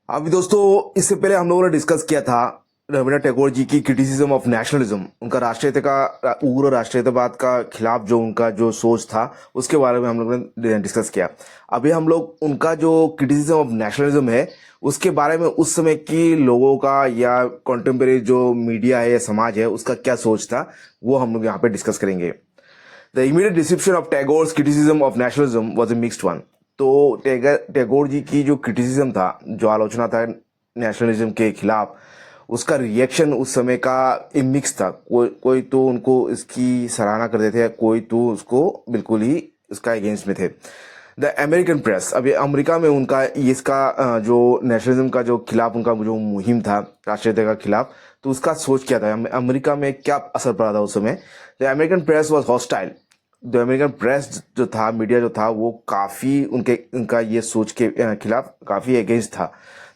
अभी दोस्तों, इससे पहले हम लोगों ने डिस्कस किया था रविन्द्रनाथ टैगोर जी की क्रिटिसिज्म ऑफ नेशनलिज्म, उनका राष्ट्रीयता का उग्र राष्ट्रीयतावाद का खिलाफ जो उनका जो सोच था उसके बारे में हम लोगों ने डिस्कस किया। अभी हम लोग उनका जो क्रिटिसिज्म ऑफ नेशनलिज्म है उसके बारे में उस समय की लोगों का या कॉन्टेम्परेरी जो मीडिया है या समाज है उसका क्या सोच था वो हम लोग यहाँ पे डिस्कस करेंगे। The immediate description of Tagore's criticism of nationalism was a mixed one. तो टैगोर जी की जो क्रिटिसिज्म था, जो आलोचना था नेशनलिज्म के खिलाफ, उसका रिएक्शन उस समय का मिक्स था। कोई कोई तो उनको इसकी सराहना करते थे, कोई तो उसको बिल्कुल ही उसका अगेंस्ट में थे। द अमेरिकन प्रेस, अभी अमेरिका में उनका इसका जो नेशनलिज्म का जो खिलाफ उनका जो मुहिम था राष्ट्रीयता का खिलाफ, तो उसका सोच क्या था, अमेरिका में क्या असर पड़ा था उस समय। The American press was hostile. जो अमेरिकन प्रेस जो था, मीडिया जो था, वो काफी उनका ये सोच के खिलाफ काफी अगेंस्ट था।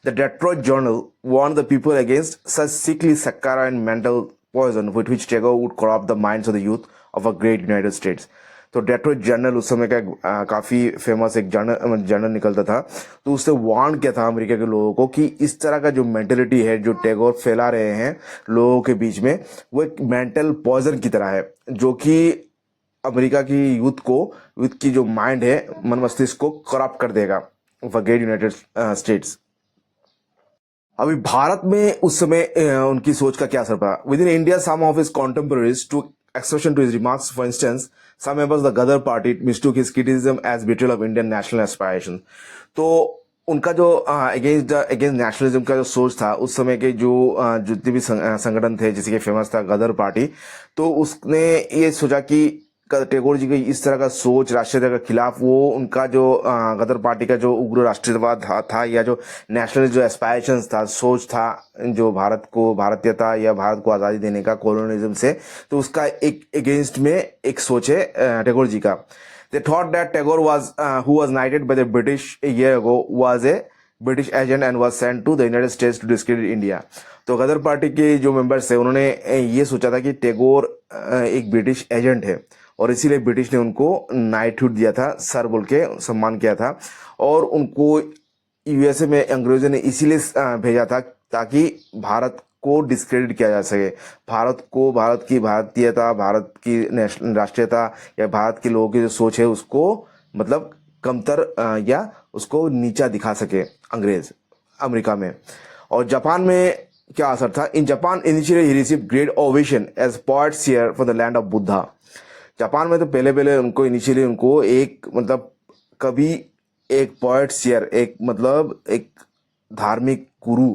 The Detroit journal warned the people against such sickly saccharine and mental poison with which Tagore would corrupt the minds of the youth of a great United States। तो डेट्रॉइट जर्नल उस समय का काफी famous एक journal निकलता था। तो उससे वार्न किया था अमेरिका के लोगों को कि इस तरह का जो मेंटेलिटी है जो टैगोर फैला रहे हैं लोगों के बीच में, वो एक मेंटल पॉइजन की तरह है जो कि अमेरिका की यूथ की जो माइंड है, मन मस्तिष्क को करप्ट कर देगा of a great United states. अभी भारत में उस समय उनकी सोच का क्या असर पड़ा। With in India some of his contemporaries to expression to his remarks. For instance, some members the Ghadar party mistook his criticism as betrayal of Indian national aspiration. तो उनका जो अगेंस्ट नेशनलिज्म का जो सोच था उस समय के जो जितने भी संगठन थे, जैसे कि फेमस था गदर पार्टी, तो उसने ये सोचा कि टैगोर जी की इस तरह का सोच राष्ट्रीयता के खिलाफ, वो उनका जो गदर पार्टी का जो उग्र राष्ट्रीयवाद था या जो नेशनल जो एस्पायरेशंस था, सोच था, जो भारतीयता या भारत को आज़ादी देने का कॉलोनिज्म से, तो उसका एक अगेंस्ट में एक सोच है टैगोर जी का। They thought that Tagore who was knighted by the British a year ago, was a British agent and was sent to the United States to discredit India। तो गदर पार्टी के जो मेंबर्स थे उन्होंने ये सोचा था कि टैगोर एक ब्रिटिश एजेंट है और इसीलिए ब्रिटिश ने उनको नाइटहुड दिया था, सर बोल के सम्मान किया था, और उनको यूएसए में अंग्रेजों ने इसीलिए भेजा था ताकि भारत को डिस्क्रेडिट किया जा सके, भारत को, भारत की भारतीयता, भारत की राष्ट्रीयता या भारत के लोगों की जो सोच है उसको मतलब कमतर या उसको नीचा दिखा सके अंग्रेज अमेरिका में। और जापान में क्या असर था। In Japan initially he received great ovation as poet seer for the land of Buddha. Japan में तो पहले पहले उनको इनिशियली उनको एक मतलब कवि, एक पोएट सीयर, एक मतलब एक धार्मिक गुरु,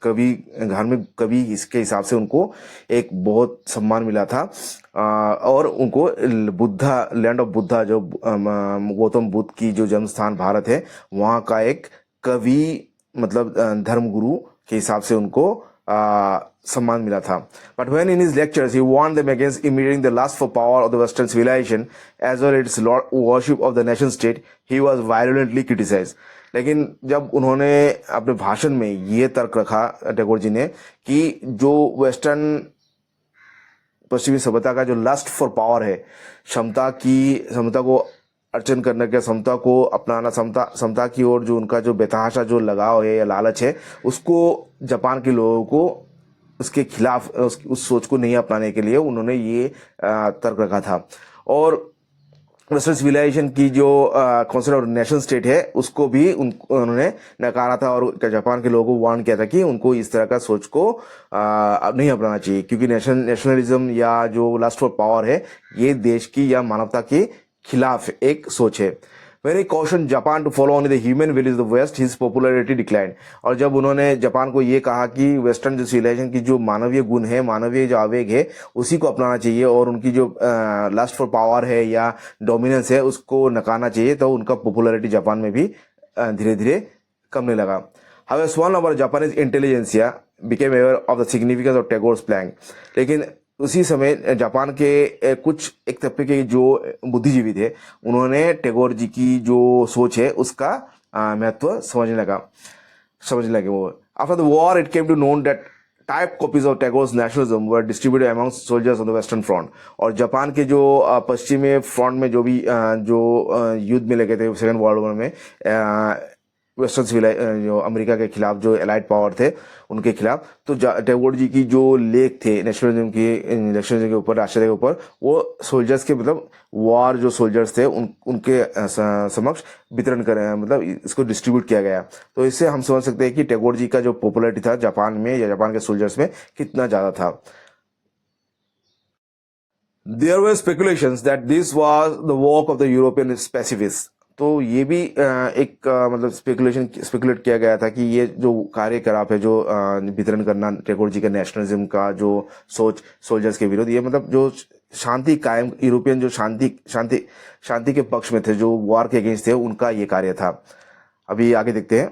कवि, धार्मिक कवि, इसके हिसाब से उनको एक बहुत सम्मान मिला था। और उनको बुद्धा, लैंड ऑफ बुद्धा, जो गौतम बुद्ध की जो जन्म स्थान भारत है, वहाँ का एक कवि मतलब धर्म गुरु के हिसाब से उनको सम्मान मिला था। But when in his lectures he warned them against imitating the lust for power of the western civilisation as well its worship of the nation state, he was violently criticised. लेकिन जब उन्होंने अपने भाषण में ये तर्क रखा टैगोर जी ने कि जो वेस्टर्न पश्चिमी सभ्यता का जो लस्ट फॉर पावर है, क्षमता को अर्जन करने के, समता को अपनाना, समता की ओर जो उनका जो बेतहाशा जो लगाव है या लालच है, उसको जापान के लोगों को उसके खिलाफ उस सोच को नहीं अपनाने के लिए उन्होंने ये तर्क रखा था। और वेस्टर्न सिविलाइजेशन की जो कॉन्सेप्ट ऑफ नेशन स्टेट है उसको भी उन्होंने नकारा था और जापान के लोगों को वार्न किया था कि उनको इस तरह का सोच को नहीं अपनाना चाहिए, क्योंकि नेशनलिज्म या जो लस्ट फॉर पावर है ये देश की या मानवता के खिलाफ एक सोच है। When he cautioned Japan to follow only the human values of the West, his popularity declined। और जब उन्होंने जापान को ये कहा कि वेस्टर्न जो सिविलाइजेशन की जो मानवीय गुण है, मानवीय जो आवेग है, उसी को अपनाना चाहिए और उनकी जो लस्ट फॉर पावर है या डोमिनेंस है उसको नकारना चाहिए, तो उनका पॉपुलैरिटी जापान में भी धीरे धीरे कमने लगा। However, one of our Japanese intelligentsia became aware of the significance of Tagore's plan। लेकिन उसी समय जापान के कुछ एक तबके के जो बुद्धिजीवी थे उन्होंने टैगोर जी की जो सोच है उसका महत्व समझने लगे वो। After the war it came to known that type copies of Tagore's nationalism were distributed among soldiers on the western front. और जापान के जो पश्चिमी फ्रंट में जो भी जो युद्ध में लगे थे सेकेंड वर्ल्ड वॉर में, वेस्टर्न सिविलाइजेशन जो अमेरिका के खिलाफ जो एलाइड पावर थे उनके खिलाफ, तो टैगोर जी की जो लेख थे नेशनलिज्म के ऊपर, राष्ट्रीयता के ऊपर, वो सोल्जर्स के मतलब वॉर जो सोल्जर्स थे उनके समक्ष वितरण करें, मतलब इसको डिस्ट्रीब्यूट किया गया। तो इससे हम समझ सकते हैं कि टैगोर जी का जो पॉपुलैरिटी था जापान में या जापान के सोल्जर्स में कितना ज्यादा था। There were speculations that this was the work of the European pacifists। तो ये भी एक मतलब स्पेकुलेट किया गया था कि ये जो कार्यकलाप है जो वितरण करना टैगोर जी का नेशनलिज्म का जो सोच सोल्जर्स के विरोध, ये मतलब जो शांति कायम यूरोपियन जो शांति के पक्ष में थे, जो वॉर के अगेंस्ट थे, उनका ये कार्य था। अभी आगे देखते हैं।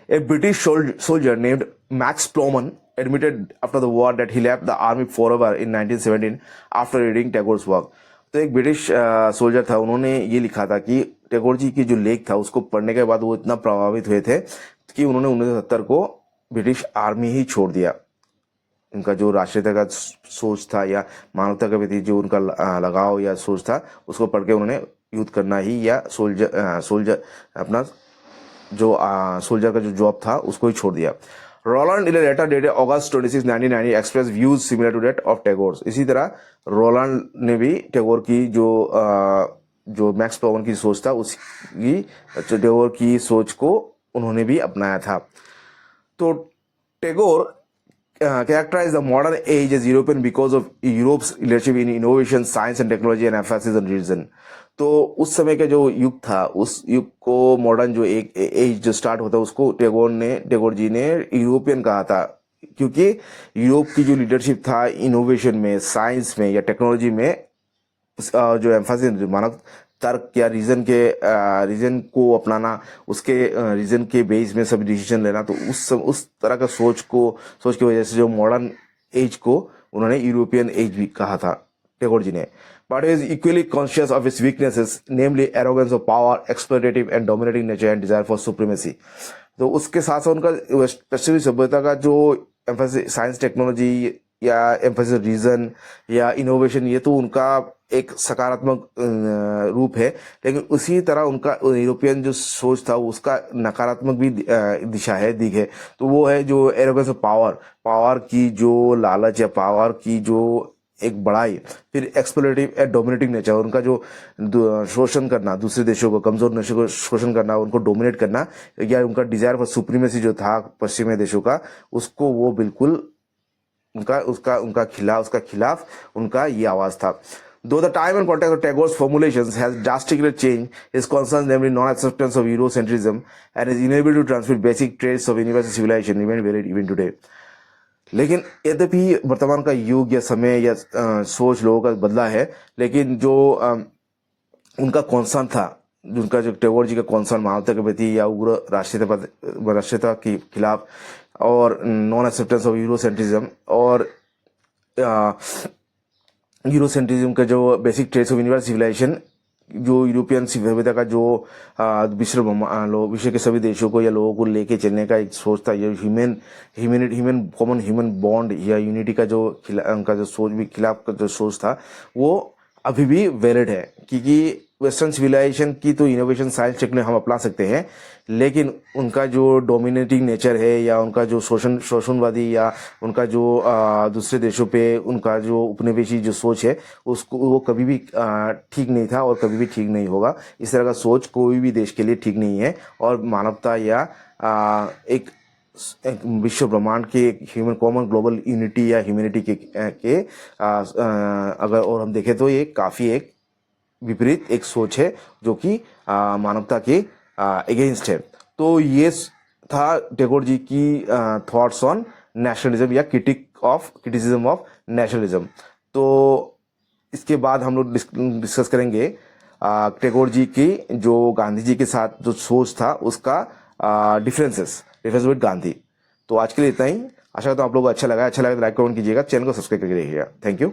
A British soldier named Max Ploman admitted after the war that he left the army forever in 1917 after reading Tagore's work। तो एक ब्रिटिश सोल्जर था, उन्होंने ये लिखा था कि टैगोर जी की जो लेख था उसको पढ़ने के बाद वो इतना प्रभावित हुए थे कि उन्होंने 1970 को ब्रिटिश आर्मी ही छोड़ दिया। उनका जो राष्ट्रीयता का सोच था या मानवता के प्रति जो उनका लगाव या सोच था, उसको पढ़ के उन्होंने युद्ध करना ही या सोल्जर अपना जो सोल्जर का जो जॉब था उसको ही छोड़ दिया। Rolland in a letter dated August 26, 1990 express views similar to that of Tagore. इसी तरह रोलैंड ने भी टैगोर की जो मैक्स प्लोमन की सोच था उसकी टैगोर की सोच को उन्होंने भी अपनाया था। तो Tagore characterized the modern age as European because of Europe's leadership in innovation, science and technology and emphasis on reason। तो उस समय का जो युग था, उस युग को मॉडर्न जो एक एज जो स्टार्ट होता है उसको टैगोर जी ने यूरोपियन कहा था, क्योंकि यूरोप की जो लीडरशिप था इनोवेशन में, साइंस में या टेक्नोलॉजी में, जो एम्फासिस मानव तर्क या रीजन को अपनाना, उसके रीजन के बेस में सब डिसीजन लेना, तो उस तरह का सोच की वजह से जो मॉडर्न एज को उन्होंने यूरोपियन एज भी कहा था टैगोर जी ने। But he is equally conscious of his weaknesses, namely arrogance of power, explorative and dominating nature and desire for supremacy. तो उसके साथ साथ उनका पश्चिमी सभ्यता का जो एम्फेसिस साइंस टेक्नोलॉजी या एम्फेसिस रीजन या इनोवेशन, ये तो उनका एक सकारात्मक रूप है, लेकिन उसी तरह उनका यूरोपियन जो सोच था उसका नकारात्मक भी दिशा है, दिग है। तो वो है जो एरोगेंस ऑफ पावर की जो लालच या पावर की जो एक बड़ाई, फिर एक्सप्लोरेटिव एंड डोमिनेटिंग नेचर, उनका जो शोषण करना, दूसरे देशों को, कमजोर देशों को शोषण करना, उनको डोमिनेट करना, या उनका डिजायर फॉर सुप्रीमेसी जो था पश्चिमी देशों का, उसको वो बिल्कुल उनका खिलाफ उनका ये आवाज था। Though the time and context of Tagore's formulations has drastically changed, his concerns, namely non-acceptance of Eurocentrism and his inability to transmit basic traits of universal civilization, remain valid even today। लेकिन यद्यपि वर्तमान का युग या समय या सोच लोगों का बदला है, लेकिन जो उनका कॉन्सर्न था, उनका जो टैगोर जी का कॉन्सर्न मानवता के प्रति या उग्र राष्ट्रीयता के खिलाफ और नॉन एक्सेप्टेंस ऑफ यूरोसेंट्रिज्म और यूरोसेंट्रिज्म का जो basic traits of universal civilization, जो यूरोपियन सभ्यता का जो विश्व के सभी देशों को या लोगों को लेके चलने का एक सोच था, ये कॉमन ह्यूमन बॉन्ड या यूनिटी का जो उनका जो सोच भी खिलाफ का जो सोच था, वो अभी भी वैलिड है। क्योंकि वेस्टर्न सिविलाइजेशन की तो इनोवेशन साइंस टेक्नोलॉजी हम अपना सकते हैं, लेकिन उनका जो डोमिनेटिंग नेचर है या उनका जो शोषणवादी या उनका जो दूसरे देशों पे उनका जो उपनिवेशी जो सोच है, उसको वो कभी भी ठीक नहीं था और कभी भी ठीक नहीं होगा। इस तरह का सोच कोई भी देश के लिए ठीक नहीं है, और मानवता या एक विश्व ब्रह्मांड के ह्यूमन कॉमन ग्लोबल यूनिटी या ह्यूमैनिटी के अगर और हम देखें तो ये काफी एक विपरीत एक सोच है जो कि मानवता के अगेंस्ट है। तो ये था टैगोर जी की थॉट्स ऑन नेशनलिज्म या क्रिटिसिज्म ऑफ नेशनलिज्म। तो इसके बाद हम लोग डिस्कस करेंगे टैगोर जी की जो गांधी जी के साथ जो सोच था उसका डिफरेंस विद गांधी। तो आज के लिए इतना ही। आशा करता हूँ आप लोगों को अच्छा लगा तो लाइक कमेंट कीजिएगा, चैनल को सब्सक्राइब करके रखिएगा। Thank you.